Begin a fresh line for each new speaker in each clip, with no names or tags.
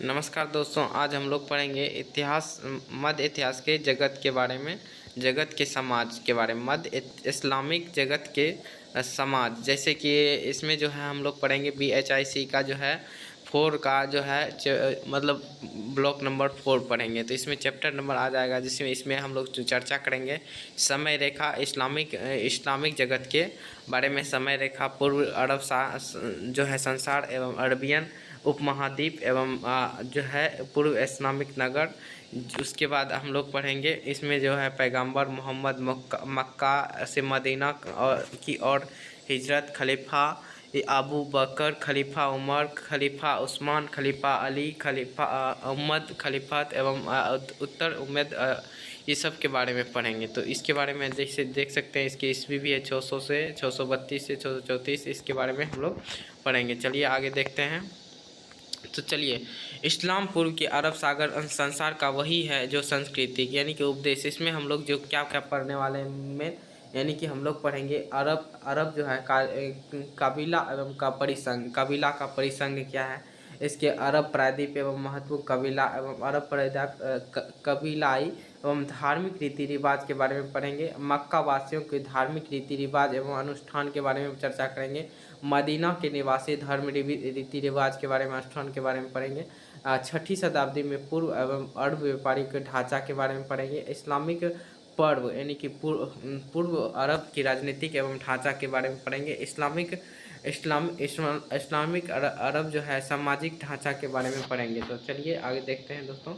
नमस्कार दोस्तों, आज हम लोग पढ़ेंगे इतिहास मध्य इतिहास के जगत के बारे में, जगत के समाज के बारे में, मध्य इस्लामिक जगत के समाज। जैसे कि इसमें जो है हम लोग पढ़ेंगे BHIC का जो है 4 का जो है मतलब ब्लॉक नंबर 4 पढ़ेंगे। तो इसमें चैप्टर नंबर आ जाएगा जिसमें इसमें हम लोग चर्चा करेंगे समय रेखा इस्लामिक जगत के बारे में। समय रेखा पूर्व अरब जो है संसार एवं अरबियन उपमहाद्वीप एवं जो है पूर्व इस्लामिक नगर। उसके बाद हम लोग पढ़ेंगे इसमें जो है पैगंबर मोहम्मद मक्का से मदीना की और हिजरत, खलीफा अबू बकर, खलीफा उमर, खलीफा उस्मान, खलीफा अली, खलीफा उम्मद खलीफत एवं उत्तर उम्मद, ये सब के बारे में पढ़ेंगे। तो इसके बारे में जैसे देख सकते हैं इसकी ईस्वी भी है 600 से 632 से 634, इसके बारे में हम लोग पढ़ेंगे। चलिए आगे देखते हैं। तो चलिए, इस्लाम पूर्व के अरब सागर संसार का वही है जो संस्कृति यानी कि उपदेश। इसमें हम लोग जो क्या क्या पढ़ने वाले हैं यानी कि हम लोग पढ़ेंगे अरब जो है कबीला एवं का परिसंघ। कबीला का परिसंघ क्या है, इसके अरब प्रायद्वीप एवं महत्वपूर्ण कबीला एवं अरब प्रायद्वीप कबीलाई एवं धार्मिक रीति रिवाज के बारे में पढ़ेंगे। मक्का वासियों के धार्मिक रीति रिवाज एवं अनुष्ठान के बारे में चर्चा करेंगे। मदीना के निवासी धर्म रीति रिवाज के बारे में, अनुष्ठान के बारे में पढ़ेंगे। 6ठी शताब्दी में पूर्व एवं अरब व्यापारी के ढांचा के बारे में पढ़ेंगे। इस्लामिक पर्व यानी कि पूर्व अरब की राजनीतिक एवं ढांचा के बारे में पढ़ेंगे। इस्लामिक अरब जो है सामाजिक ढांचा के बारे में पढ़ेंगे। तो चलिए आगे देखते हैं दोस्तों।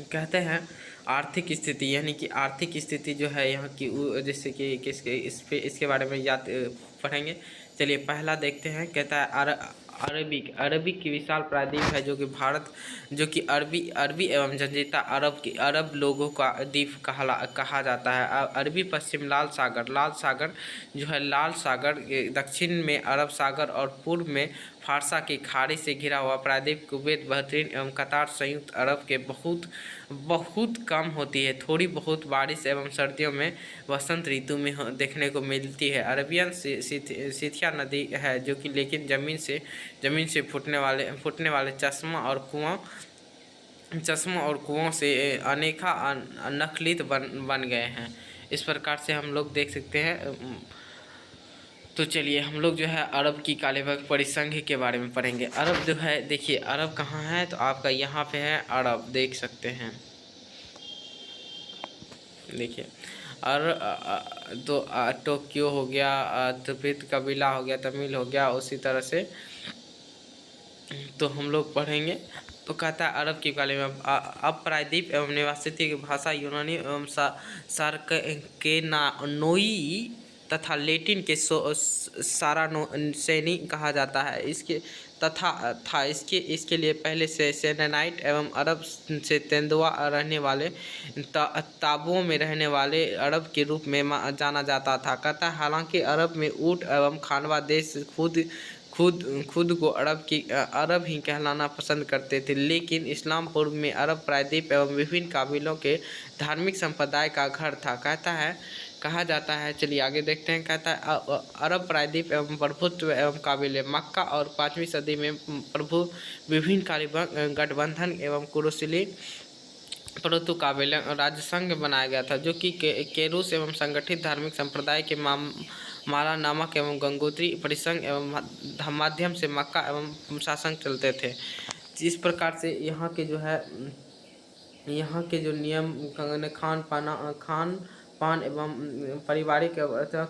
कहते हैं आर्थिक स्थिति यानी कि आर्थिक स्थिति जो है यहाँ की जैसे कि इसके बारे में याद पढ़ेंगे। चलिए पहला देखते हैं। कहता है अरबी की विशाल प्रायद्वीप है जो कि अरबी एवं जनजीता अरब लोगों का द्वीप कहा जाता है। अरबी पश्चिम लाल सागर जो है लाल सागर, दक्षिण में अरब सागर और पूर्व में फारसा की खाड़ी से घिरा हुआ प्रायद्वीप। कुवैत, बहरीन एवं कतार संयुक्त अरब के बहुत कम होती है। थोड़ी बहुत बारिश एवं सर्दियों में वसंत ऋतु में देखने को मिलती है। अरबियन सिथिया नदी है जो कि लेकिन ज़मीन से फूटने वाले चश्मा और कुओं से अनेका नखलित बन गए हैं। इस प्रकार से हम लोग देख सकते हैं। तो चलिए हम लोग जो है अरब की कालेबग परिसंघ के बारे में पढ़ेंगे। अरब जो है, देखिए अरब कहाँ है, तो आपका यहाँ पे है अरब, देख सकते हैं। देखिए तो टोक्यो हो गया, तिब्बत कबीला हो गया, तमिल हो गया, उसी तरह से तो हम लोग पढ़ेंगे। तो कहता है अरब की काले में अब प्रायद्वीप एवं निवासित की भाषा यूनानी एवं सार्केनानोई तथा लेटिन के सारासेनी कहा जाता है। इसके लिए पहले से सेनानाइट एवं अरब से तेंदुआ रहने वाले ताबुओं में रहने वाले अरब के रूप में जाना जाता था। कहता है हालांकि अरब में ऊँट एवं खानवा देश खुद को अरब ही कहलाना पसंद करते थे, लेकिन इस्लाम पूर्व में अरब प्रायद्वीप एवं विभिन्न काबिलों के धार्मिक संप्रदाय का घर था। कहा जाता है। चलिए आगे देखते हैं। कहता है अरब प्रायद्वीप एवं प्रभुत्व एवं काबिले मक्का और 5वीं सदी में प्रभु विभिन्न गठबंधन एवं कुरुशिली परंतु काबिल राज्यसंघ बनाया गया था जो कि केरूस एवं संगठित धार्मिक संप्रदाय के माला नामक एवं गंगोत्री परिसंघ एवं माध्यम से मक्का एवं शासन चलते थे। इस प्रकार से यहाँ के जो नियम खान पान एवं पारिवारिक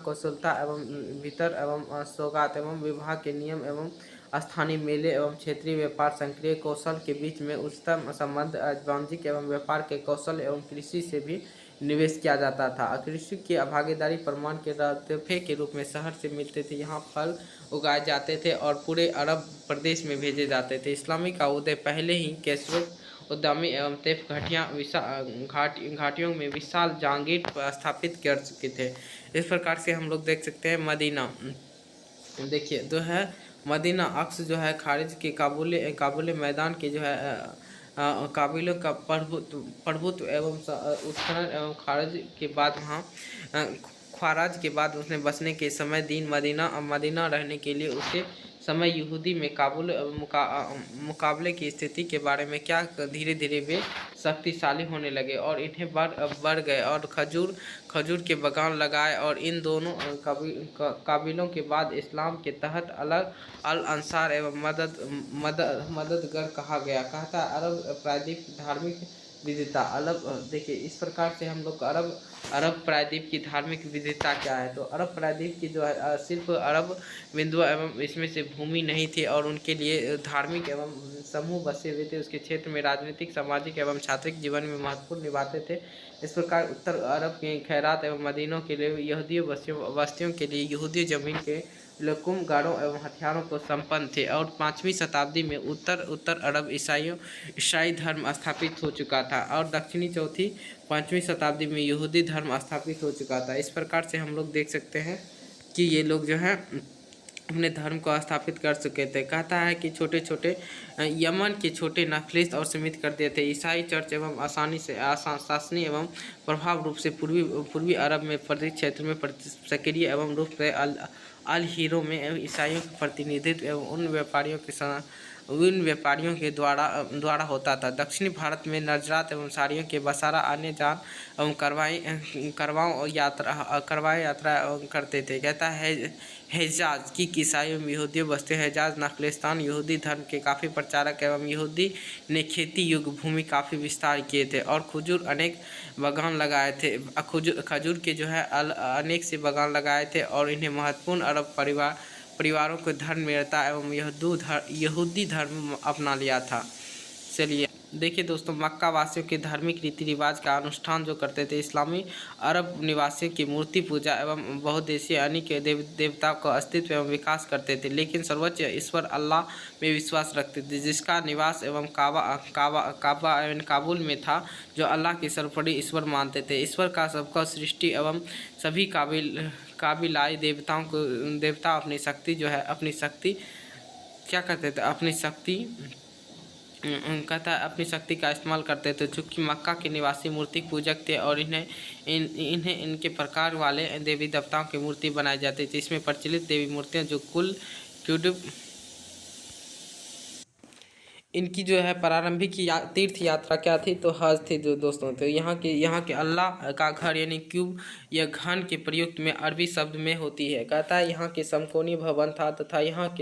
कौशलता एवं भीतर एवं सौगात एवं विवाह के नियम एवं स्थानीय मेले एवं क्षेत्रीय व्यापार सक्रिय कौशल के बीच में उच्चतम संबंध वाणिज्यिक एवं व्यापार के कौशल एवं कृषि से भी निवेश किया जाता था। कृषि की भागीदारी प्रमाण के तोहफे के रूप में शहर से मिलते थे। यहाँ फल उगाए जाते थे और पूरे अरब प्रदेश में भेजे जाते थे। इस्लामी का उदय पहले ही कैसरत उद्यमी एवं तेफ घाटियों में विशाल जहांगीर स्थापित कर चुके थे। इस प्रकार से हम लोग देख सकते हैं मदीना। देखिए जो है मदीना अक्स जो है खारिज के काबुल मैदान के जो है काबिलों का प्रभुत्व एवं उत्खनन एवं ख्वाराज के बाद उसने बसने के समय दीन मदीना रहने के लिए उसे समय यहूदी में काबुल मुकाबले की स्थिति के बारे में क्या धीरे धीरे वे शक्तिशाली होने लगे और इन्हें बढ़ गए और खजूर के बागान लगाए। और इन दोनों काबिलों के बाद इस्लाम के तहत अल अंसार एवं मददगार कहा गया। कहता है अरब प्रायद्वीप धार्मिक विविधता। देखिए इस प्रकार से हम लोग अरब प्रायद्वीप की धार्मिक विविधता क्या है। तो अरब प्रायद्वीप की जो है सिर्फ अरब बिंदु एवं इसमें से भूमि नहीं थी और उनके लिए धार्मिक एवं समूह बसे हुए थे। उसके क्षेत्र में राजनीतिक, सामाजिक एवं छात्रिक जीवन में महत्वपूर्ण निभाते थे। इस प्रकार उत्तर अरब के खैरात एवं मदीनों के लिए यहूदी बस्तियों के लिए यहूदी जमीन के लकुम गाड़ों एवं हथियारों को संपन्न थे। और 5वीं शताब्दी में उत्तर अरब ईसाई धर्म स्थापित हो चुका था और दक्षिणी चौथी 5वीं शताब्दी में यहूदी धर्म स्थापित हो चुका था। इस प्रकार से हम लोग देख सकते हैं कि ये लोग जो है अपने धर्म को स्थापित कर चुके थे। कहता है कि छोटे छोटे यमन के छोटे नफलिस्त और सीमित कर दिए थे। ईसाई चर्च एवं शासनीय एवं प्रभाव रूप से पूर्वी अरब में प्रत्येक क्षेत्र में सक्रिय एवं रूप से अल हीरो में ईसाइयों का प्रतिनिधित्व एवं उन व्यापारियों के द्वारा होता था। दक्षिणी भारत में नजरात एवं साड़ियों के बसारा आने जान एवं करवाए यात्रा करते थे। कहता है हिजाज की ईसाई एवं यहूदी बस्ते हिजाज नखलिस्तान यहूदी धर्म के काफ़ी प्रचारक एवं यहूदी ने खेती युग भूमि काफ़ी विस्तार किए थे और खजूर अनेक बागान लगाए थे। खजूर के जो है अनेक से बागान लगाए थे और इन्हें महत्वपूर्ण अरब परिवारों को धर्म मिलता एवं यहूदी धर्म अपना लिया था। चलिए देखिए दोस्तों, मक्का वासियों के धार्मिक रीति रिवाज का अनुष्ठान जो करते थे, इस्लामी अरब निवासियों की मूर्ति पूजा एवं बहुदेशीय अनेक देवताओं का अस्तित्व एवं विकास करते थे, लेकिन सर्वोच्च ईश्वर अल्लाह में विश्वास रखते थे, जिसका निवास एवं काबा एवं काबुल में था, जो अल्लाह के सर्वोपरि ईश्वर मानते थे। ईश्वर का सबका सृष्टि एवं सभी काबिलाई देवता अपनी शक्ति जो है अपनी शक्ति क्या करते थे, अपनी शक्ति कहता है अपनी शक्ति का इस्तेमाल करते थे। चूँकि मक्का के निवासी मूर्ति पूजक थे और इन्हें इनके प्रकार वाले देवी देवताओं की मूर्ति बनाई जाती थी। इसमें प्रचलित देवी मूर्तियाँ जो इनकी जो है प्रारंभिक तीर्थ यात्रा क्या थी, तो हज थी जो दोस्तों। तो यहाँ के अल्लाह का घर यानी क्यूब या घन के प्रयुक्त में अरबी शब्द में होती है। कहता है यहाँ के समकोणीय भवन था तथा यहाँ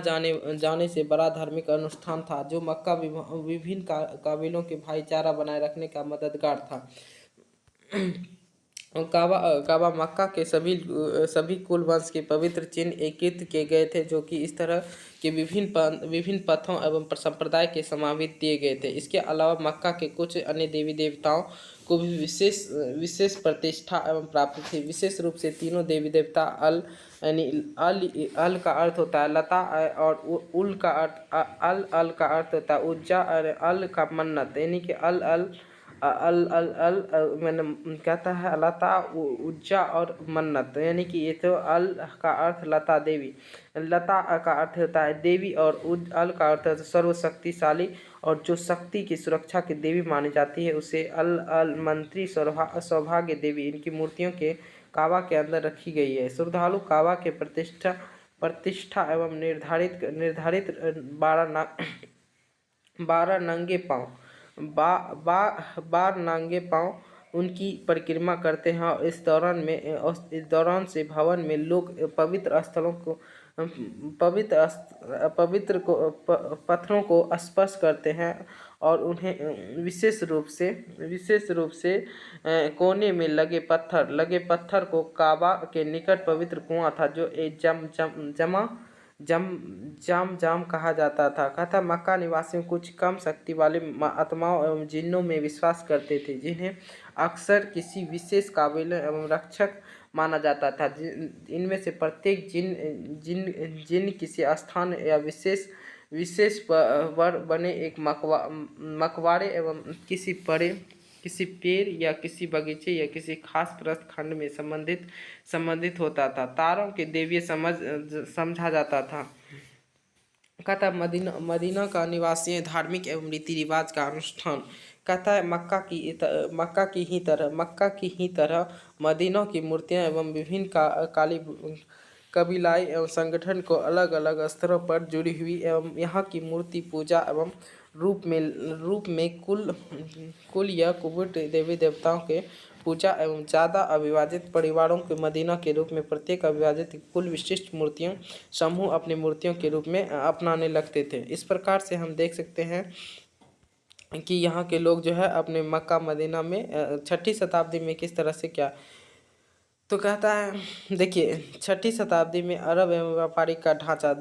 जाने से बड़ा धार्मिक अनुष्ठान था, जो मक्का विभिन्न काबिलों के भाईचारा बनाए रखने का मददगार था। काबा मक्का के सभी कुल वंश के पवित्र चिन्ह एकीकृत किए गए थे, जो कि इस तरह के विभिन्न पथों एवं संप्रदाय के समावित दिए गए थे। इसके अलावा मक्का के कुछ अन्य देवी देवताओं को भी विशेष प्रतिष्ठा एवं प्राप्त थी। विशेष रूप से तीनों देवी देवता अल का अर्थ होता है लता और उल का अर्थ होता है उज्जा और अल का मन्नत, यानी कि मैंने कहता है लता उज्जा और मन्नत, यानी कि ये तो अल का अर्थ लता देवी, लता का अर्थ होता है देवी और अल का अर्थ है सर्वशक्तिशाली और जो शक्ति की सुरक्षा की देवी मानी जाती है, उसे अल मंत्री सौभाग्य देवी। इनकी मूर्तियों के काबा के अंदर रखी गई है। श्रद्धालु काबा के प्रतिष्ठा एवं निर्धारित 12 नंगे पाँव उनकी परिक्रमा करते हैं और इस दौरान से भवन में लोग पत्थरों को स्पर्श करते हैं और उन्हें विशेष रूप से कोने में लगे पत्थर को काबा के निकट पवित्र कुआं था, जो जाम कहा जाता था। कहता मक्का निवासियों कुछ कम शक्ति वाले आत्माओं एवं जिन्नों में विश्वास करते थे, जिन्हें अक्सर किसी विशेष काबिल एवं रक्षक माना जाता था। इनमें से प्रत्येक जिन किसी स्थान या विशेष पर बने एक मकबरे एवं किसी पेड़ या किसी बगीचे या किसी खास प्रस्थ खंड में संबंधित होता था। तारों के देवीय समझा जाता था। कहता मदीना का निवासी धार्मिक एवं रीति रिवाज का अनुष्ठान। कहता है मक्का की ही तरह मदीना की मूर्तियां एवं विभिन्न
कबीलाई एवं संगठन को अलग अलग स्तरों पर जुड़ी हुई एवं यहाँ की मूर्ति पूजा एवं रूप में कुल या कुबुट देवी देवताओं के पूजा एवं ज़्यादा अविभाजित परिवारों के मदीना के रूप में प्रत्येक अविभाजित कुल विशिष्ट मूर्तियों समूह अपनी मूर्तियों के रूप में अपनाने लगते थे। इस प्रकार से हम देख सकते हैं कि यहाँ के लोग जो है अपने मक्का मदीना में 6ठी शताब्दी में किस तरह से क्या तो कहता है। देखिए 6ठी शताब्दी में अरब एवं व्यापारिक का ढांचा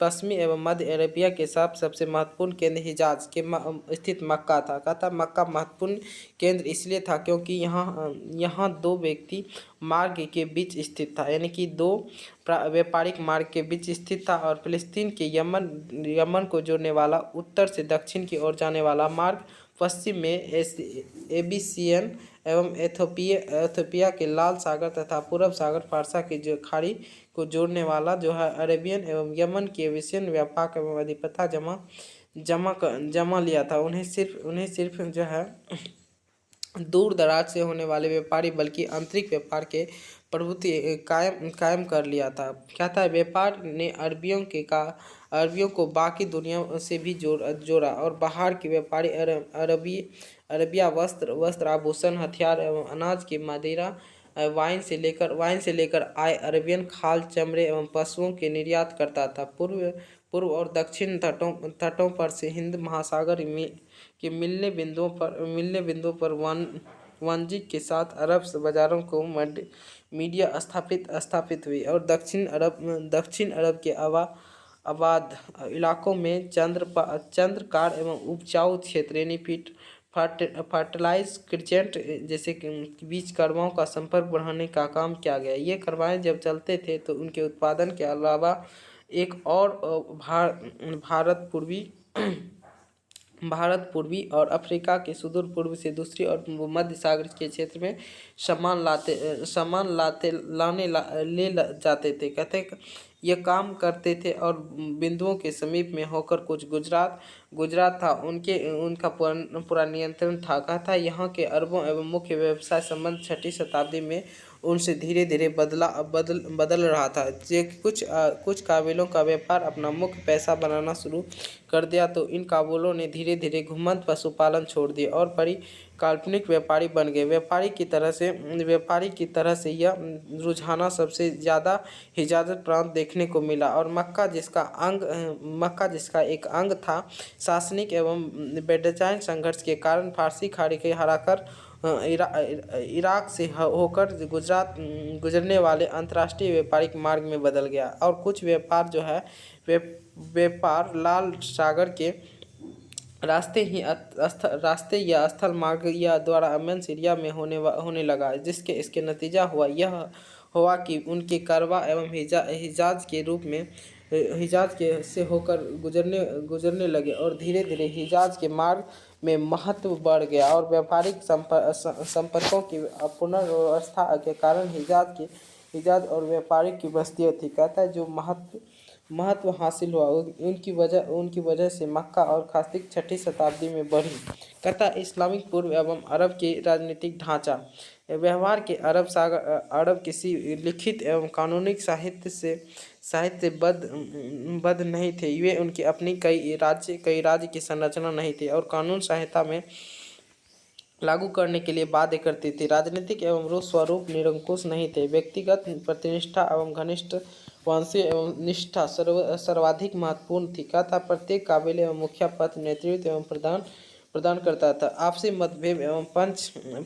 पश्चिमी एवं मध्य अरेबिया के साथ सबसे महत्वपूर्ण केंद्र हिजाज के स्थित मक्का था। कहता मक्का महत्वपूर्ण केंद्र इसलिए था क्योंकि यहाँ दो व्यक्ति मार्ग के बीच स्थित था, यानी कि दो व्यापारिक मार्ग के बीच स्थित था और फिलिस्तीन के यमन को जोड़ने वाला उत्तर से दक्षिण की ओर जाने वाला मार्ग पश्चिम में एबीसियन एवं एथोपिया के लाल सागर तथा पूरब सागर फारसा की जो खाड़ी को जोड़ने वाला जो है अरेबियन एवं यमन के एशियन व्यापक एवं अधिपता जमा लिया था। उन्हें सिर्फ जो है दूर दराज से होने वाले व्यापारी बल्कि आंतरिक व्यापार के प्रभुत्व कायम कर लिया था। क्या था व्यापार ने अरबियों को बाकी दुनिया से भी जोड़ा और बाहर के व्यापारी अरबिया वस्त्र आभूषण हथियार एवं अनाज की मदिरा वाइन से लेकर आए अरबियन खाल चमड़े एवं पशुओं के निर्यात करता था। पूर्व और दक्षिण तटों पर से हिंद महासागर के मिलने बिंदुओं पर वाणिज्य के साथ अरब बाजारों को मीडिया स्थापित हुई और दक्षिण अरब के आबाद इलाकों में चंद्रकार एवं उपजाऊ क्षेत्र यानी फर्टिलाइज क्रिसेंट जैसे बीज करवाओं का संपर्क बढ़ाने का काम किया गया। ये करवाएं जब चलते थे तो उनके उत्पादन के अलावा एक और भारत पूर्वी और अफ्रीका के सुदूर पूर्व से दूसरी और मध्य सागर के क्षेत्र में ले जाते थे। कहते ये काम करते थे और बिंदुओं के समीप में होकर कुछ गुजरात था उनका पूरा नियंत्रण था। कहता यहाँ के अरबों एवं मुख्य व्यवसाय संबंध 6ठी शताब्दी में उनसे धीरे धीरे बदल रहा था। जे कुछ काबिलों का व्यापार अपना मुख्य पैसा बनाना शुरू कर दिया तो इन काबिलों ने धीरे धीरे घुमंत पशुपालन छोड़ दिया और काल्पनिक व्यापारी बन गए। व्यापारी की तरह से यह रुझाना सबसे ज़्यादा हिजाज प्रांत देखने को मिला और मक्का जिसका एक अंग था शासनिक एवं बेडजाइन संघर्ष के कारण फारसी खाड़ी के हराकर इराक से होकर गुजरने वाले अंतर्राष्ट्रीय व्यापारिक मार्ग में बदल गया और कुछ व्यापार जो है व्यापार लाल सागर के रास्ते या स्थल मार्ग या द्वारा अमन सीरिया में होने लगा, जिसके इसके नतीजा हुआ कि उनके करवा एवं हिजाज के से होकर गुजरने लगे और धीरे धीरे हिजाज के मार्ग में महत्व बढ़ गया और व्यापारिक संपर्कों की पुनर्व्यवस्था के कारण हिजाज और व्यापारिक की बस्तियाँ थी। कहता है जो महत्व हासिल हुआ उनकी वजह से मक्का और खासतौर 6ठी शताब्दी में बढ़ी। कहता इस्लामिक पूर्व एवं अरब के राजनीतिक ढांचा व्यवहार के अरब किसी लिखित एवं कानूनिक साहित्य बद्ध नहीं थे। वे उनकी अपनी कई राज्य की संरचना नहीं थी और कानून सहायता में लागू करने के लिए बाध्य करती थी। राजनीतिक एवं स्वरूप निरंकुश नहीं थे। व्यक्तिगत प्रतिष्ठा एवं घनिष्ठ वंशीय एवं निष्ठा सर्वाधिक महत्वपूर्ण थी। कहता प्रत्येक काबिले एवं मुखिया पद नेतृत्व एवं प्रदान करता था। आपसी मतभेद एवं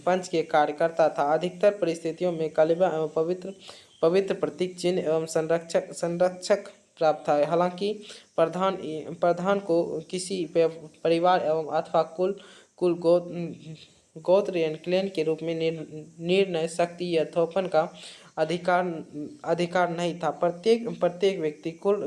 पंच के कार्य करता था। अधिकतर परिस्थितियों में कलिमा एवं पवित्र प्रतीक चिन्ह एवं संरक्षक प्राप्त था। हालांकि प्रधान को किसी परिवार एवं अथवा कुल गोत्र या क्लैन के रूप में निर्णय शक्ति या थोपन का अधिकार नहीं था। प्रत्येक व्यक्ति कुल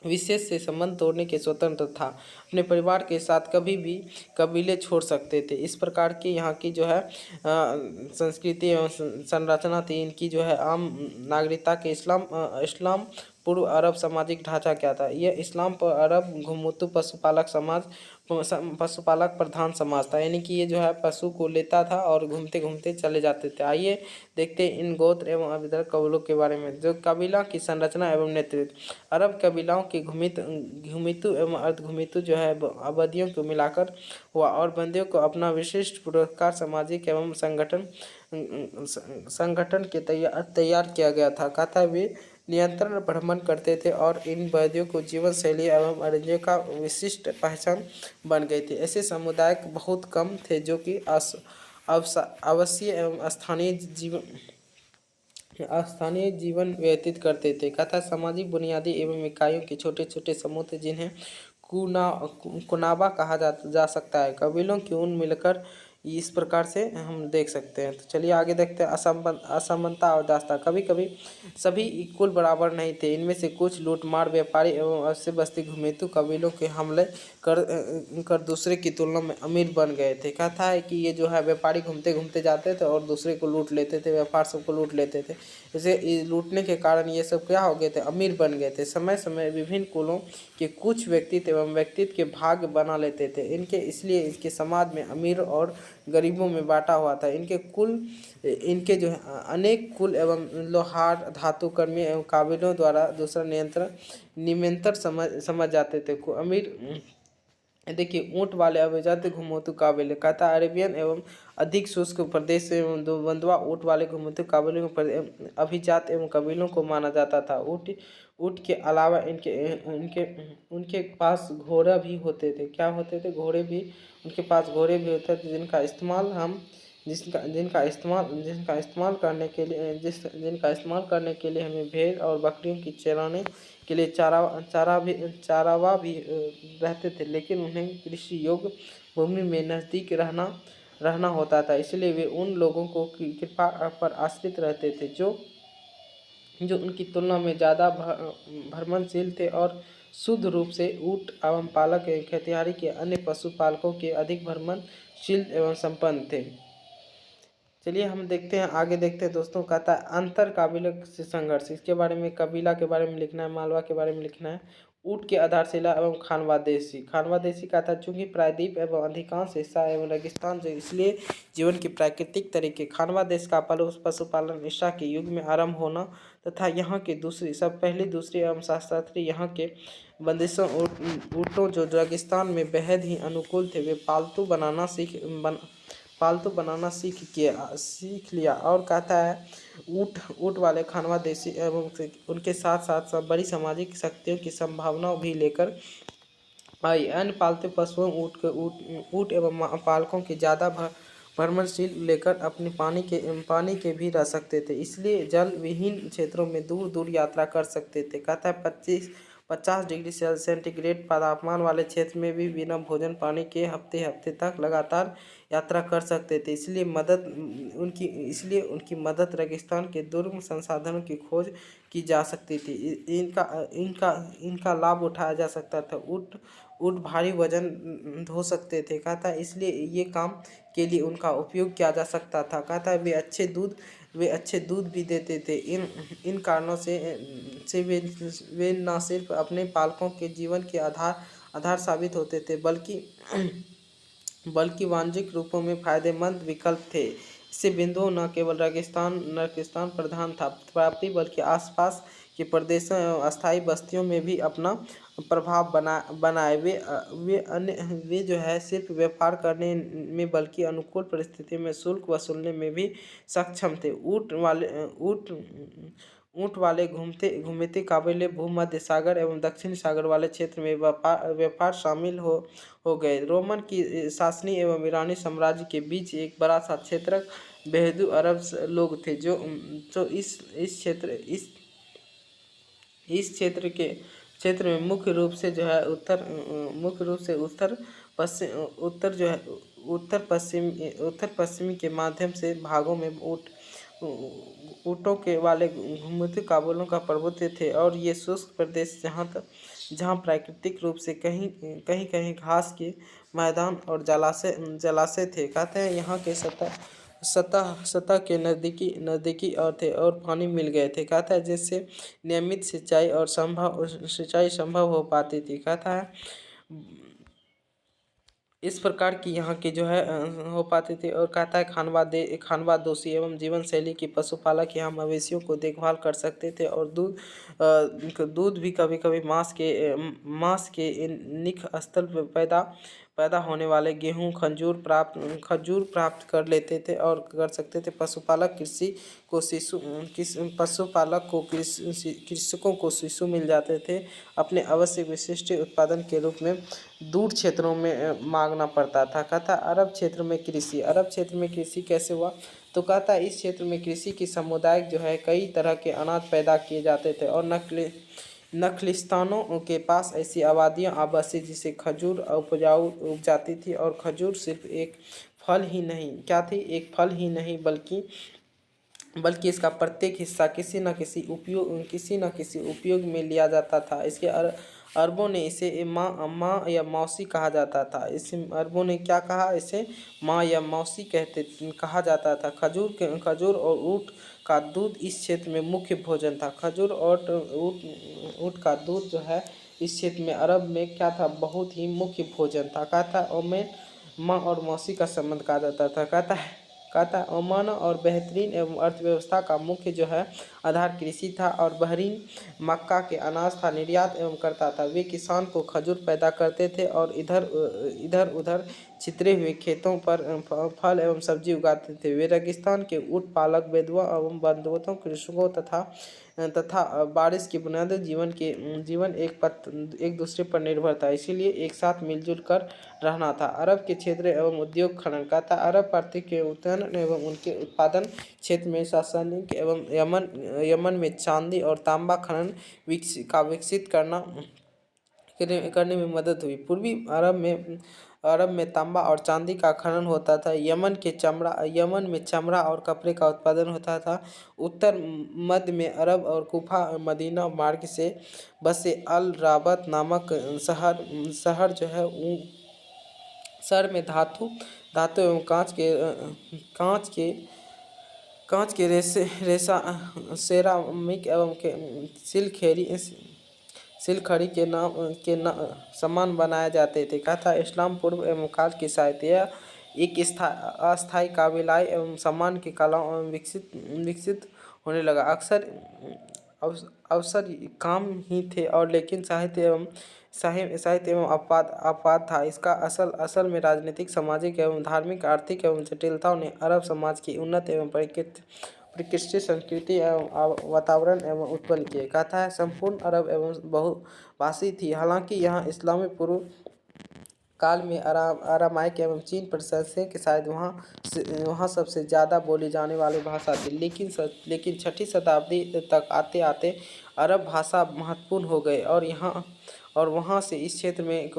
विशेष से संबंध तोड़ने के स्वतंत्र था। अपने परिवार के साथ कभी भी कबीले छोड़ सकते थे। इस प्रकार की यहाँ की जो है संस्कृति एवं संरचना थी। इनकी जो है आम नागरिकता के इस्लाम पूर्व अरब सामाजिक ढांचा क्या था? यह इस्लाम पर अरब घुमतू पशुपालक समाज पशुपालक प्रधान समाज था, यानी कि ये जो है पशु को लेता था और घूमते घूमते चले जाते थे। आइए देखते हैं इन गोत्र एवं अभिधर्म कबीलों के बारे में। जो कबीला की संरचना एवं नेतृत्व। अरब कबीलाओं के घुमितु एवं अर्धघुमितु जो है आबादियों को मिलाकर हुआ और बंदियों को अपना विशिष्ट पुरस्कार सामाजिक एवं संगठन के तैयार किया गया था। कथा वे नियंत्रण भ्रमण करते थे और इन बंदियों को जीवन शैली एवं अरण्यों का विशिष्ट पहचान बन गई थी। ऐसे समुदाय बहुत कम थे जो कि अवश्य एवं स्थानीय जीवन व्यतीत करते थे। कथा सामाजिक बुनियादी एवं इकाइयों के छोटे छोटे समूह थे जिन्हें कुनाबा कहा जा सकता है। कबीलों की ऊन मिलकर इस प्रकार से हम देख सकते हैं। तो चलिए आगे देखते हैं। असमानता और दास्ता। कभी कभी सभी इक्वल बराबर नहीं थे। इनमें से कुछ लूटमार व्यापारी एवं अवश्य बस्ती घुमेतु कबीलों के हमले कर दूसरे की तुलना में अमीर बन गए थे। कथा है कि ये जो है व्यापारी घूमते घूमते जाते थे और दूसरे को लूट लेते थे, व्यापार सबको लूट लेते थे। इसे लूटने के कारण ये सब क्या हो गए थे? अमीर बन गए थे। समय समय विभिन्न कुलों के कुछ व्यक्तित्व एवं व्यक्तित्व के भाग बना लेते थे। इसलिए इसके समाज में अमीर और गरीबों में बांटा हुआ था। इनके जो है अनेक कुल एवं लोहार धातु कर्मी एवं काबिलों द्वारा दूसरा निमंत्रण समझ जाते थे। अमीर देखिए ऊँट वाले अभिजात घुमतू काबिल। कहता अरेबियन एवं अधिक शुष्क प्रदेश एवं बंधुआ ऊँट वाले घुमतू काबिलों अभिजात एवं कबीलों को माना जाता था। ऊँट के अलावा उनके पास घोड़ा भी होते थे। क्या होते थे? घोड़े भी। उनके पास घोड़े भी होते थे जिनका इस्तेमाल करने के लिए हमें भेड़ और बकरियों की चराने के लिए चारावा भी रहते थे। लेकिन उन्हें कृषि योग्य भूमि में नज़दीक रहना होता था, इसलिए वे उन लोगों को कृपा पर आश्रित रहते थे जो उनकी तुलना में ज़्यादा भ्रमणशील थे और शुद्ध रूप से ऊँट एवं पालक एवं खेतिहरी के अन्य पशुपालकों के अधिक भ्रमणशील एवं संपन्न थे। चलिए हम देखते हैं, आगे देखते हैं दोस्तों। कहता है अंतर काबिला से संघर्ष। इसके बारे में कबीला के बारे में लिखना है, मालवा के बारे में लिखना है। ऊँट की आधारशिला एवं खानवा देशी का था। चूंकि प्रायद्वीप एवं अधिकांश हिस्सा एवं रेगिस्तान जो इसलिए जीवन के प्राकृतिक तरीके। खानवा देश का पशुपालन ईसा के युग में आरंभ होना तथा यहाँ के दूसरी एवं शास्त्री यहाँ के बंदिशों ऊँटों जो रेगिस्तान में बेहद ही अनुकूल थे, वे पालतू बनाना सीख लिया। और कहता है ऊँट वाले खानवा देशी एवं उनके साथ साथ बड़ी सामाजिक शक्तियों की संभावना भी लेकर आई। अन्य पालतू पशुओं ऊँट एवं पालकों की ज़्यादा भ्रमणशील लेकर अपने पानी के भी रह सकते थे, इसलिए जल विहीन क्षेत्रों में दूर दूर यात्रा कर सकते थे। कहता है 50 डिग्री सेंटीग्रेड तापमान वाले क्षेत्र में भी बिना भोजन पानी के हफ्ते तक लगातार यात्रा कर सकते थे। इसलिए उनकी मदद रेगिस्तान के दुर्गम संसाधनों की खोज की जा सकती थी। इनका लाभ उठाया जा सकता था। ऊँट भारी वजन ढो सकते थे। कहता है इसलिए ये काम के लिए उनका उपयोग किया जा सकता था। कहता है वे अच्छे दूध भी देते थे। इन कारणों से वे न सिर्फ अपने पालकों के जीवन के आधार साबित होते थे बल्कि वाणिज्यिक रूपों में फायदेमंद विकल्प थे। इससे बिंदु न केवल रेगिस्तान प्रधान था प्राप्ति बल्कि आसपास के प्रदेशों एवं अस्थायी बस्तियों में भी अपना प्रभाव बनाए। वे जो है सिर्फ व्यापार करने में बल्कि अनुकूल परिस्थिति में शुल्क वसूलने में भी सक्षम थे। ऊँट वाले घूमते काबिले भूमध्य सागर एवं दक्षिण सागर वाले क्षेत्र में व्यापार शामिल हो गए। रोमन की शासनी एवं ईरानी साम्राज्य के बीच एक बड़ा सा क्षेत्र बेहदू अरब लोग थे जो इस क्षेत्र में मुख्य रूप से उत्तर पश्चिमी के माध्यम से भागों में ऊँटों के वाले घुमतू काबिलों का प्रभुत्व थे और ये शुष्क प्रदेश जहाँ प्राकृतिक रूप से कहीं घास के मैदान और जलाशय थे। कहते हैं यहाँ के सतह के नज़दीकी और थे और पानी मिल गए थे। कहता है जिससे नियमित सिंचाई संभव हो पाती थी। कहता है इस प्रकार की यहाँ की जो है हो पाती थी। और कहता है खानवा दोषी एवं जीवन शैली की पशुपालक यहाँ मवेशियों को देखभाल कर सकते थे। और दूध भी कभी कभी मांस के निख स्तर पर पैदा होने वाले गेहूं खजूर प्राप्त कर लेते थे और कर सकते थे। पशुपालक को कृषकों को शिशु मिल जाते थे। अपने आवश्यक विशिष्ट उत्पादन के रूप में दूर क्षेत्रों में मांगना पड़ता था। कहता अरब क्षेत्र में कृषि कैसे हुआ, तो कहता इस क्षेत्र में कृषि की सामुदायिक जो है कई तरह के अनाज पैदा किए जाते थे। और नखलिस्तानों के पास ऐसी आबादियाँ बसी जिसे खजूर उग जाती थी। और खजूर सिर्फ एक फल ही नहीं बल्कि इसका प्रत्येक हिस्सा किसी न किसी उपयोग में लिया जाता था। इसके अरबों ने इसे माँ या मौसी कहा जाता था। इसे अरबों ने क्या कहा, इसे माँ या मौसी कहा जाता था। खजूर और ऊँट का दूध इस क्षेत्र में मुख्य भोजन था। खजूर और ऊँट का दूध जो है इस क्षेत्र में अरब में क्या था, बहुत ही मुख्य भोजन था। कहता है ओमेन माँ और मौसी का संबंध कहा जाता था। कहता है ओमान और बेहतरीन एवं अर्थव्यवस्था का मुख्य जो है आधार कृषि था। और बहरीन मक्का के अनाज था निर्यात एवं करता था। वे किसान को खजूर पैदा करते थे और इधर उधर छितरे हुए खेतों पर फल एवं सब्जी उगाते थे। वे रेगिस्तान के ऊँट पालक बेदुआ एवं बंधुओं कृषकों तथा बारिश की बुनियादी जीवन एक दूसरे पर निर्भर था। इसीलिए एक साथ मिलजुल कर रहना था। अरब के क्षेत्र एवं उद्योग खनन का था। अरब प्रांत के उत्खनन एवं उनके उत्पादन क्षेत्र में सासानिक एवं यमन में चांदी और तांबा खनन विकसित करने में मदद हुई। पूर्वी अरब में तांबा और चांदी का खनन होता था। यमन में चमड़ा और कपड़े का उत्पादन होता था। उत्तर मध्य में अरब और कूफा मदीना मार्ग से बसे अल राबत नामक शहर जो है शहर में धातु एवं कांच के रेशा सेरामिक एवं सिलखड़ी के सामान बनाए जाते थे। कथा इस्लाम पूर्व एवं काल की साहित्य एक अस्थायी काबिलाई एवं सम्मान की कलाओं विकसित होने लगा। अवसर काम ही थे और लेकिन साहित्य एवं अपवाद था। इसका असल में राजनीतिक सामाजिक एवं धार्मिक आर्थिक एवं जटिलताओं ने अरब समाज की उन्नत एवं परिष्कृत संस्कृति एवं वातावरण एवं उत्पन्न किए। कहता है संपूर्ण अरब एवं बहुभाषी थी। हालांकि यहाँ इस्लामी पूर्व काल में अरामाइक एवं चीन प्रशंसक के शायद वहाँ सबसे ज़्यादा बोली जाने वाली भाषा थी। लेकिन 6ठी शताब्दी तक आते आते अरब भाषा महत्वपूर्ण हो गए और वहाँ से इस क्षेत्र में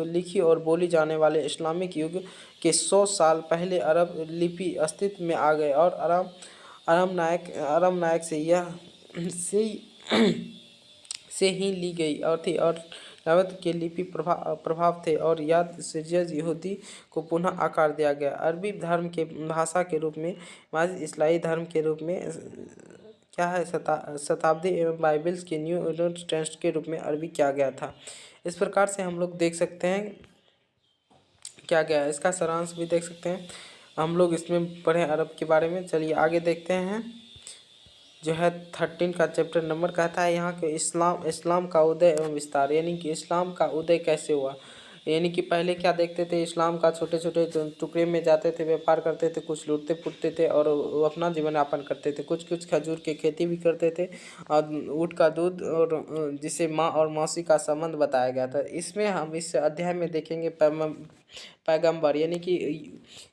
लिखी और बोली जाने वाले इस्लामिक युग के 100 साल पहले अरब लिपि अस्तित्व में आ गए। और अरब नायक से ही ली गई और थी। और दावत के लिपि प्रभाव थे और याद सिर्जियस यहूदी को पुनः आकार दिया गया। अरबी धर्म के भाषा के रूप में माजिद इस्लामी धर्म के रूप में क्या है शताब्दी एवं बाइबल्स के न्यू टेस्ट के रूप में अरबी किया गया था। इस प्रकार से हम लोग देख सकते हैं क्या गया है, इसका सारांश भी देख सकते हैं हम लोग इसमें पढ़े अरब के बारे में। चलिए आगे देखते हैं जो है 13 का चैप्टर नंबर कहता है यहाँ के इस्लाम का उदय एवं विस्तार, यानी कि इस्लाम का उदय कैसे हुआ। यानी कि पहले क्या देखते थे, इस्लाम का छोटे छोटे टुकड़े में जाते थे, व्यापार करते थे, कुछ लूटते पुटते थे और वो अपना जीवन यापन करते थे। कुछ खजूर की खेती भी करते थे और ऊँट का दूध और जिसे माँ और मौसी का संबंध बताया गया था। इसमें हम इस अध्याय में देखेंगे पैगंबर यानी कि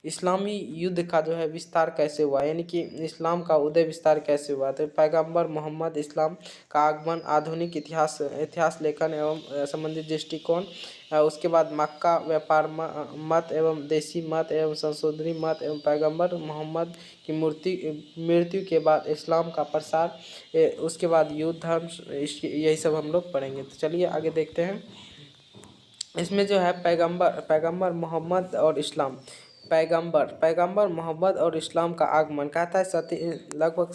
इस्लामी युद्ध का जो है विस्तार कैसे हुआ, यानी कि इस्लाम का उदय विस्तार कैसे हुआ। तो पैगंबर मोहम्मद इस्लाम का आगमन, आधुनिक इतिहास लेखन एवं संबंधित दृष्टिकोण, उसके बाद मक्का व्यापार मत एवं देसी मत एवं संशोधनी मत एवं पैगंबर मोहम्मद की मृत्यु के बाद इस्लाम का प्रसार, उसके बाद युद्ध धर्म, यही सब हम लोग पढ़ेंगे। तो चलिए आगे देखते हैं। इसमें जो है पैगंबर मोहम्मद और इस्लाम, पैगंबर मोहम्मद और इस्लाम का आगमन। कहता है लगभग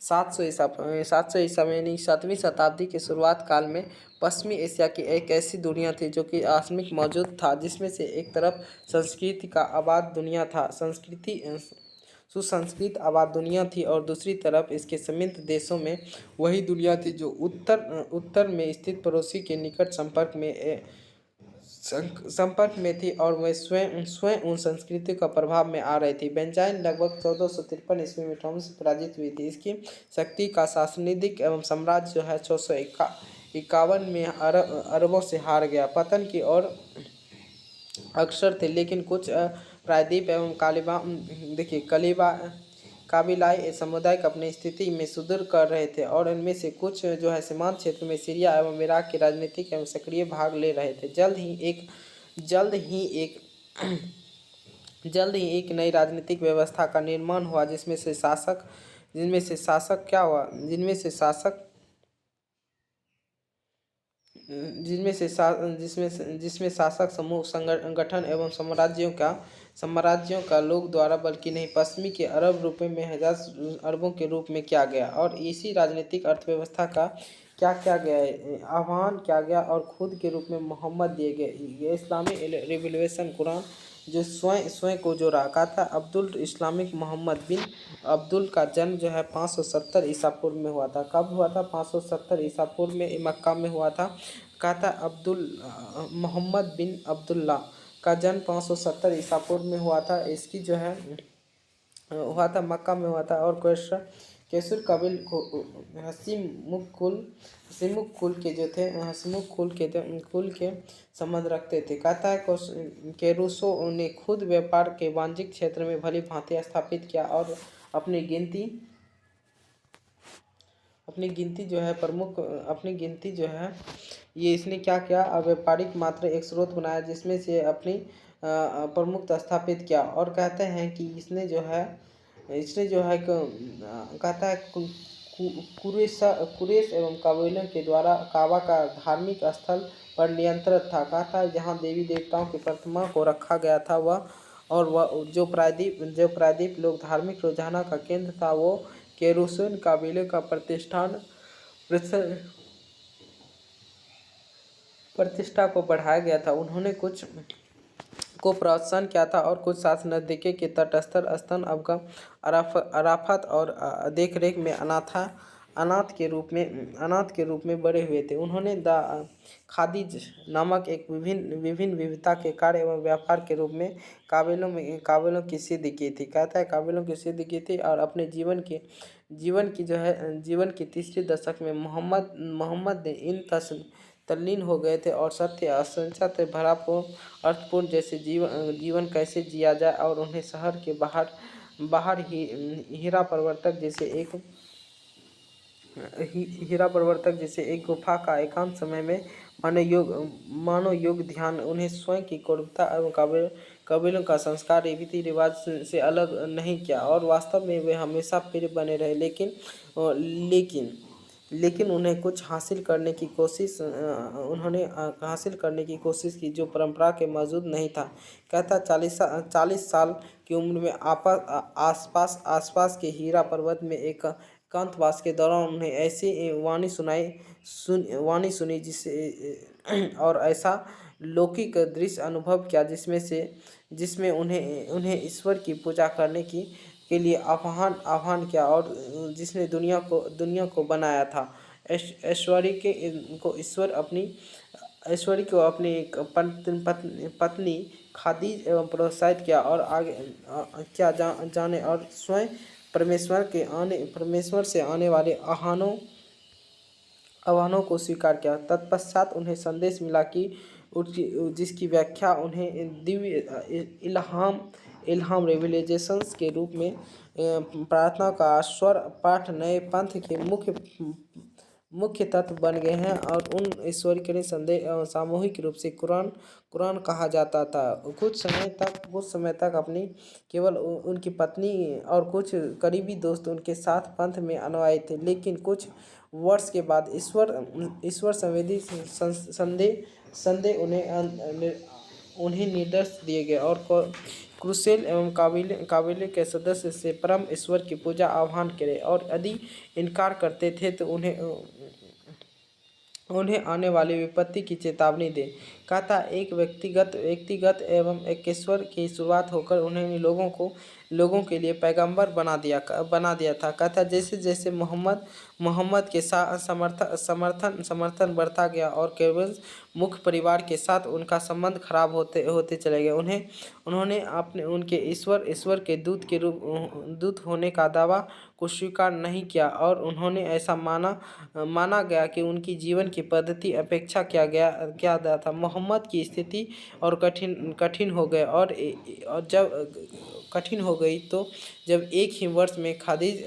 700 ईसा में यानी 7वीं शताब्दी के शुरुआत काल में पश्चिमी एशिया की एक ऐसी दुनिया थी जो कि आसमिक मौजूद था, जिसमें से एक तरफ संस्कृति का आबाद दुनिया था, सुसंस्कृत आबाद दुनिया थी, और दूसरी तरफ इसके समित देशों में वही दुनिया थी जो उत्तर में स्थित पड़ोसी के निकट संपर्क में थी, और वह स्वयं स्वयं उन संस्कृति का प्रभाव में आ रही थी। बेंजाइन लगभग 1453 ईस्वी में टॉम से पराजित हुई थी। इसकी शक्ति का शासनिक एवं साम्राज्य जो है 651 में अरबों से हार गया, पतन की ओर अक्सर थे, लेकिन कुछ प्रायद्वीप एवं कलीबा काबिलाई समुदाय अपनी स्थिति में सुदृढ़ कर रहे थे, और इनमें से कुछ जो है सीमांत क्षेत्र में सीरिया एवं इराक के राजनीतिक एवं सक्रिय भाग ले रहे थे। जल्द ही एक नई राजनीतिक व्यवस्था का निर्माण हुआ, जिसमें से शासक समूह संगठन एवं साम्राज्यों का लोग द्वारा बल्कि नहीं पश्चिमी के अरब रुपये में 1000 अरबों के रूप में किया गया। और इसी राजनीतिक अर्थव्यवस्था का आह्वान किया गया और खुद के रूप में मोहम्मद दिए गए। ये इस्लामी रिवोल्यूशन कुरान जो स्वयं को जो रखा था। अब्दुल इस्लामिक मोहम्मद बिन अब्दुल का जन्म जो है 570 ईसा पूर्व में हुआ था। कब हुआ था? 570 ईसा पूर्व में मक्का में हुआ था। कहता मोहम्मद बिन अब्दुल्ला का जन्म 570 ईसा पूर्व में हुआ था। इसकी जो है हुआ था मक्का में हुआ था, और कैसर कबील को हसीमुख कुल के जो थे कुल के संबंध रखते थे। कहता है कि रूसो ने खुद व्यापार के वाणिज्यिक क्षेत्र में भली भांति स्थापित किया, और अपनी गिनती जो है ये इसने क्या किया, व्यापारिक मात्र एक स्रोत बनाया जिसमें से अपनी प्रमुख स्थापित किया। और कहते हैं कि इसने जो है कहता है कुरैश एवं कबीलों के द्वारा काबा का धार्मिक स्थल पर नियंत्रण था। कहता है जहाँ देवी देवताओं की प्रतिमा को रखा गया था वह जो प्रायद्वीप लोग धार्मिक रुझान का केंद्र था, वो केरूसिन कबीले का प्रतिष्ठा को बढ़ाया गया था। उन्होंने कुछ को प्रोत्साहन किया था, और कुछ शासक नजदीकी के तटस्थ स्थल अफगान अराफत और देखरेख में अनाथ के रूप में बड़े हुए थे। उन्होंने खादिज नामक एक विभिन्न विविधता के कार्य एवं व्यापार के रूप में काबिलों की सिद्धि की थी। कहता है काबिलों की सिद्धि की थी, और अपने जीवन की तीसरी दशक में मोहम्मद ने इन तल्लीन हो गए थे, और सत्य असंचत भरा अर्थपूर्ण जैसे जीवन कैसे जिया जाए, और उन्हें शहर के बाहर ही हीरा प्रवर्तक जैसे एक गुफा का एकांत समय में मानो योग ध्यान उन्हें स्वयं की कौरवता एवं कबीलों का संस्कार रीति रिवाज से अलग नहीं किया, और वास्तव में वे हमेशा प्रिय बने रहे। लेकिन उन्हें कुछ हासिल करने की कोशिश की जो परंपरा के मौजूद नहीं था। कहता 40 साल की उम्र में आसपास के हीरा पर्वत में एक एकांतवास के दौरान उन्हें ऐसी वाणी सुनी और ऐसा लौकिक दृश्य अनुभव किया जिसमें उन्हें ईश्वर की पूजा करने के लिए आह्वान किया, और जिसने दुनिया को बनाया था। ऐश्वर्य को अपनी एक पत्नी खादीज एवं प्रोत्साहित किया, और आगे क्या जाने, और स्वयं परमेश्वर से आने वाले आह्वानों को स्वीकार किया। तत्पश्चात उन्हें संदेश मिला कि जिसकी व्याख्या उन्हें दिव्य इल्हाम रेवलेशंस के रूप में प्रार्थना का स्वर पाठ नए पंथ के मुख्य तत्व बन गए हैं, और उन ईश्वर के संदेश सामूहिक रूप से कुरान कहा जाता था। कुछ समय तक अपनी केवल उनकी पत्नी और कुछ करीबी दोस्त उनके साथ पंथ में अनुयायी थे, लेकिन कुछ वर्ष के बाद ईश्वर संवेदी संदेह उन्हें निर्देश दिए गए, और क्रुसेल एवं काबिले के सदस्य से परम ईश्वर की पूजा आह्वान करे और यदि इनकार करते थे तो उन्हें आने वाली विपत्ति की चेतावनी दे। कहता एक व्यक्तिगत एवं एकेश्वर की शुरुआत होकर उन्होंने लोगों के लिए पैगंबर बना दिया था। कहता जैसे जैसे मोहम्मद के साथ समर्थन बढ़ता गया और केवल मुख्य परिवार के साथ उनका संबंध खराब होते होते चले गए। उन्होंने उनके ईश्वर के दूत होने का दावा को स्वीकार नहीं किया और उन्होंने ऐसा माना गया कि उनकी जीवन की पद्धति अपेक्षा किया था। मोहम्मद की स्थिति और कठिन हो गए और जब कठिन हो गई तो जब एक ही वर्ष में खादिज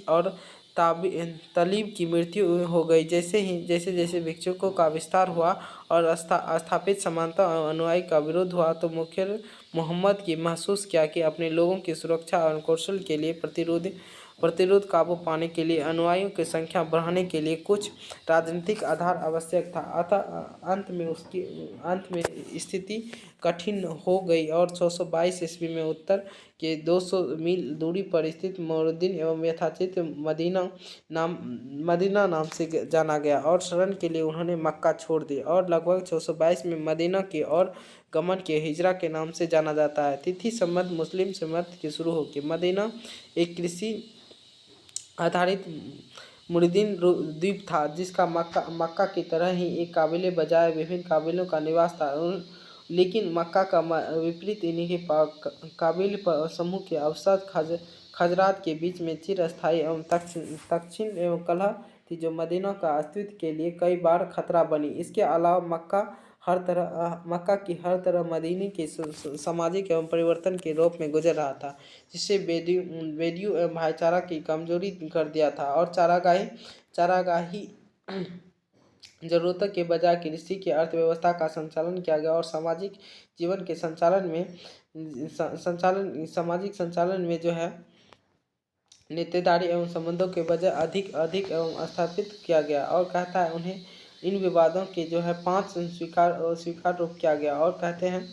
और तलीब की मृत्यु हो गई। जैसे भिक्षुकों का विस्तार हुआ और स्थापित समानता और अनुयायी का विरोध हुआ तो मुखिल मोहम्मद की महसूस किया कि अपने लोगों की सुरक्षा और कौशल के लिए प्रतिरोध काबू पाने के लिए अनुयायियों की संख्या बढ़ाने के लिए कुछ राजनीतिक आधार आवश्यक था। अतः अंत में स्थिति कठिन हो गई और 622 ईस्वी में उत्तर के 200 मील दूरी पर स्थित मोरुद्दीन एवं यथाचित मदीना नाम से जाना गया और शरण के लिए उन्होंने मक्का छोड़ दिया और लगभग 622 में मदीना की ओर गमन के हिजरा के नाम से जाना जाता है। तिथि संबंध मुस्लिम संवत की शुरू होगी। मदीना एक कृषि आधारित मुरिदीन द्वीप था जिसका मक्का की तरह ही एक काबिले बजाय विभिन्न काबिलों का निवास था। लेकिन मक्का का विपरीत इन्हीं काबिल समूह के अवसाद खजरात के बीच में चिरस्थायी एवं दक्षिण एवं कलह थी जो मदीना का अस्तित्व के लिए कई बार खतरा बनी। इसके अलावा मक्का की हर तरह मदीने के सामाजिक एवं परिवर्तन के रूप में गुजर रहा था जिससे बेदियों एवं भाईचारा की कमजोरी कर दिया था और चारागाही जरूरतों के बजाय कृषि की अर्थव्यवस्था का संचालन किया गया और सामाजिक जीवन के सामाजिक संचालन में जो है नेतेदारी एवं संबंधों के बजाय अधिक एवं स्थापित किया गया और कहता है उन्हें इन विवादों के जो है 5 स्वीकार रूप किया गया और कहते हैं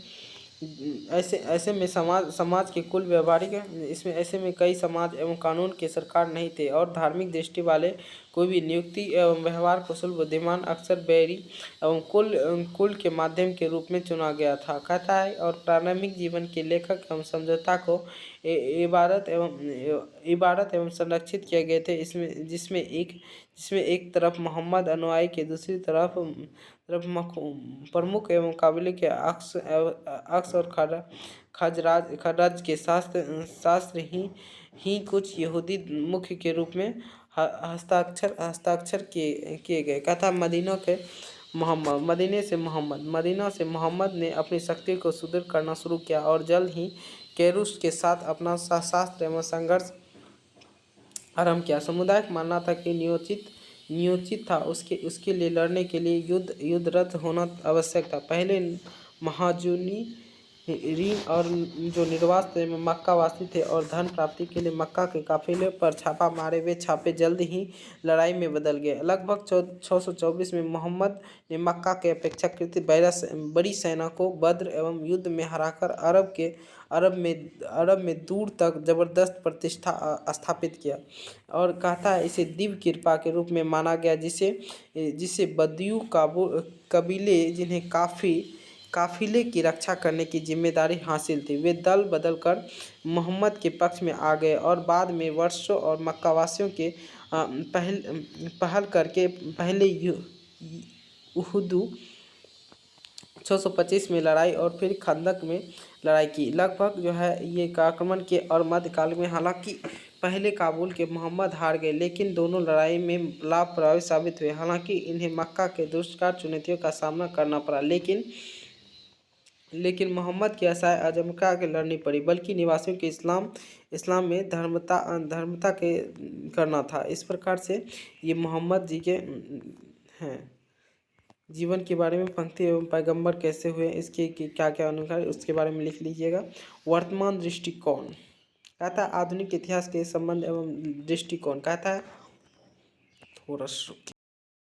ऐसे में समाज के कुल व्यवहारिक इसमें ऐसे में कई समाज एवं कानून के सरकार नहीं थे और धार्मिक दृष्टि वाले कोई भी नियुक्ति एवं व्यवहार कुशल बुद्धिमान अक्सर बैरी एवं कुल के माध्यम के रूप में चुना गया था। कहता है और प्रारंभिक जीवन के लेखक एवं समझौता को इबारत एवं संरक्षित किए गए थे इसमें जिसमें एक तरफ मोहम्मद अनुयायी के दूसरी तरफ प्रमुख एवं काबिले के अक्स और खराज के शास्त्र ही कुछ यहूदी मुख्य के रूप में हस्ताक्षर किए गए। कथा मदीना से मोहम्मद ने अपनी शक्ति को सुदृढ़ करना शुरू किया और जल्द ही केरूस के साथ अपना शास्त्र एवं संघर्ष आरंभ किया। समुदाय मानना था कि नियोजित था उसके लिए लड़ने के लिए युद्धरत होना आवश्यक था। पहले महाजुनी रीन और जो निर्वास में मक्का वासी थे और धन प्राप्ति के लिए मक्का के काफिले पर छापा मारे वे छापे जल्द ही लड़ाई में बदल गए। लगभग 624 में मोहम्मद ने मक्का के अपेक्षाकृत बड़ी सेना को बद्र एवं युद्ध में हराकर अरब में दूर तक जबरदस्त प्रतिष्ठा स्थापित किया और कहता है इसे दिव्य कृपा के रूप में माना गया जिसे बदियू कबीले जिन्हें काफिले की रक्षा करने की जिम्मेदारी हासिल थी वे दल बदल कर मोहम्मद के पक्ष में आ गए और बाद में वर्षों और मक्कावासियों के पहल करके पहले उहुद 625 में लड़ाई और फिर खंदक में लड़ाई की। लगभग जो है ये आक्रमण के और मध्यकाल में हालांकि पहले काबुल के मोहम्मद हार गए लेकिन दोनों लड़ाई में लाभप्रभावी साबित हुए। हालांकि इन्हें मक्का के दुष्कार चुनौतियों का सामना करना पड़ा लेकिन मोहम्मद की आशाएं अजमका के लड़नी पड़ी बल्कि निवासियों के इस्लाम में धर्मता के करना था। इस प्रकार से ये मोहम्मद जी के हैं जीवन के बारे में पंक्ति एवं पैगंबर कैसे हुए इसके क्या क्या अनुसार उसके बारे में लिख लीजिएगा। वर्तमान दृष्टिकोण कहता है आधुनिक इतिहास के संबंध एवं दृष्टिकोण कहता है थोड़ा